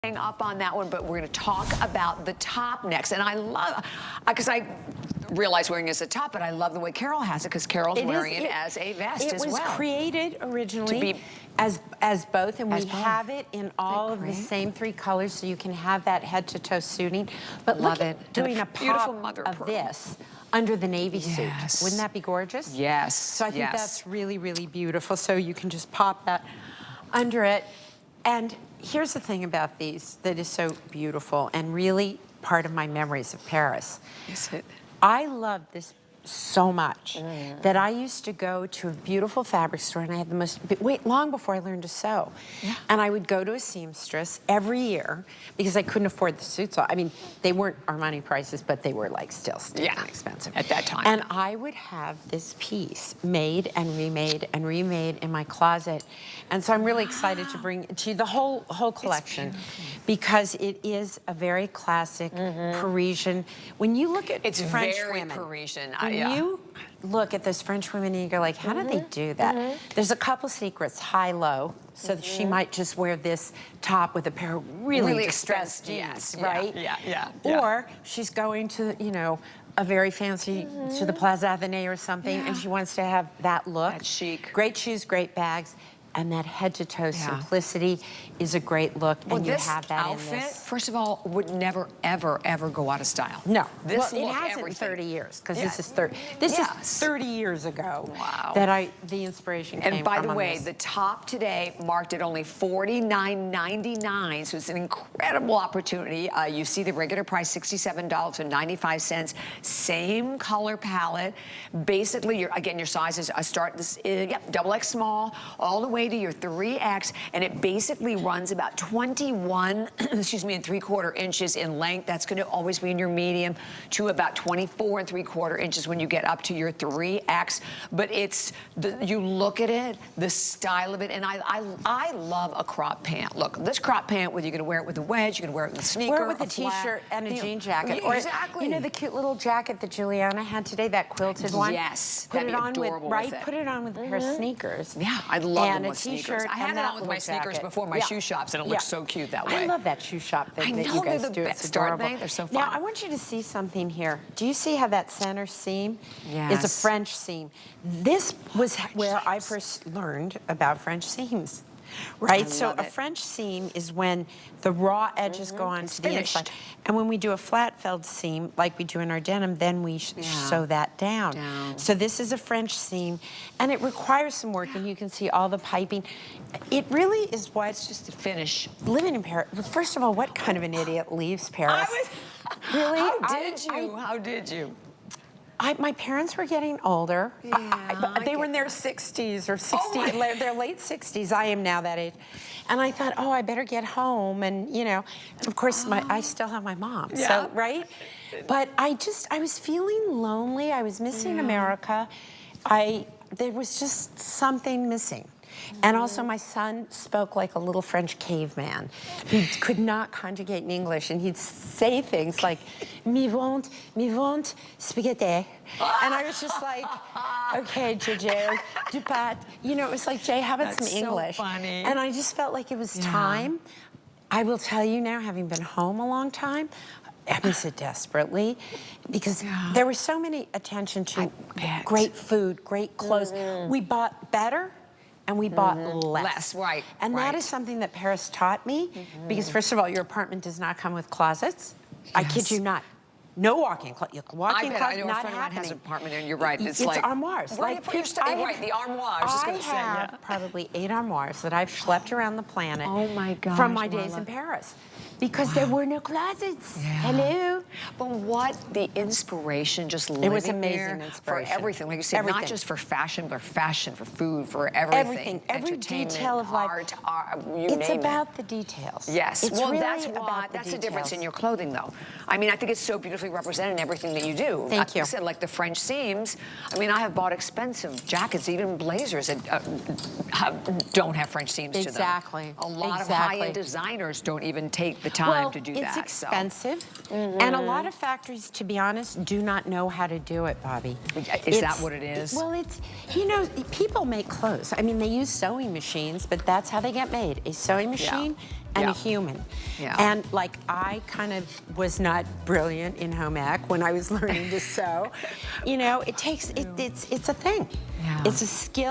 Up on that one, but we're going to talk about the top next. And I love, because I realize wearing it as a top, but I love the way Carol has it, because Carol's wearing it as a vest as well. It was created originally as both, and we have it in all of the same 3 colors, so you can have that head-to-toe suiting. But look at doing a pop of this under the navy suit. Wouldn't that be gorgeous? Yes. So I think that's really, really beautiful. So you can just pop that under it. And here's the thing about these that is so beautiful and really part of my memories of Paris. Is it? I love this so much that I used to go to a beautiful fabric store, and I had the most, long before I learned to sew. And I would go to a seamstress every year because I couldn't afford the suits. I mean, they weren't Armani prices, but they were like still expensive at that time. And I would have this piece made and remade in my closet. And so I'm really excited to bring to you the whole collection, because it is a very classic Parisian. When you look at French women, Parisian. When you look at those French women and you go like, how do they do that? There's a couple secrets, high-low, so that she might just wear this top with a pair of really distressed jeans, right? Or she's going to, you know, a very fancy, to the Plaza Athénée or something, and she wants to have that look. That's chic. Great shoes, great bags. And that head-to-toe simplicity is a great look, and you have that outfit, in this. first of all, would never, ever, ever go out of style. No, this it hasn't in 30 years, because this is 30 years ago that the inspiration came from. And by the way, the top today marked at only $49.99, so it's an incredible opportunity. You see the regular price, $67.95, same color palette. Basically, your sizes start this, double X small, all the way to your 3X, and it basically runs about 21, excuse me, and 3/4 inches in length. That's going to always be in your medium, to about 24 and 3/4 inches when you get up to your 3X. But it's, you look at it, the style of it, and I love a crop pant. Look, this crop pant, whether you're going to wear it with a wedge, you're going to wear it with a sneaker, wear it with a t-shirt and a jean jacket. Or, you know, the cute little jacket that Juliana had today, that quilted one? Yes, put it on with, Put it on with a pair of sneakers. Yeah, I love and them with sneakers. I had it on with my sneakers before my shoe shops, and it looks so cute that way. I love that shoe shop that you guys do. It's adorable. They're so fun. Now, I want you to see something here. Do you see how that center seam is a French seam? This was where I first learned about French seams. Right, so a French seam is when the raw edges go on to the inside. And when we do a flat felled seam, like we do in our denim, then we sew that down. So this is a French seam, and it requires some work, and you can see all the piping. It really is what... It's just a finish. Living in Paris, first of all, what kind of an idiot leaves Paris? Really? How did you? My parents were getting older. They were in their 60s or 60s, their late 60s. I am now that age. And I thought, oh, I better get home. And, you know, of course, I still have my mom. So, right? But I was feeling lonely. I was missing America. There was just something missing. And also my son spoke like a little French caveman. He could not conjugate in English, and he'd say things like, mi vont spaghetti. And I was just like, okay, JJ, du pat. You know, it was like, Jay, how about some English? So funny. And I just felt like it was time. I will tell you now, having been home a long time, I miss it desperately, because there was so many attention to great food, great clothes. We bought better, and we bought less. And that is something that Paris taught me, because first of all, your apartment does not come with closets. I kid you not. No walk-in closet. Walk-in closet, not happening. Has an apartment there, and you're right. It's like armoires. Where do you put your stuff? Right, the armoires. I have probably 8 armoires that I've schlepped around the planet. Oh my gosh, from my days in Paris. Because there were no closets. Hello. But what the inspiration, just living it was amazing there inspiration. For everything. Like you said, not just for fashion, but fashion, for food, for everything. Every detail of life. Art, it's about the details. Yes. It's well, really that's the difference in your clothing, though. I mean, I think it's so beautifully represented in everything that you do. Thank you. Like I said, like the French seams. I mean, I have bought expensive jackets, even blazers that don't have French seams to them. Exactly. A lot of high-end designers don't even take the time to do that. It's expensive, and a lot of factories, to be honest, do not know how to do it, Bobby. Is that what it is? Well, it's, you know, people make clothes. I mean, they use sewing machines, but that's how they get made. A sewing machine and Yeah. a human. Yeah. And like I kind of was not brilliant in home ec when I was learning to sew. You know, it takes it's a thing. Yeah. It's a skill.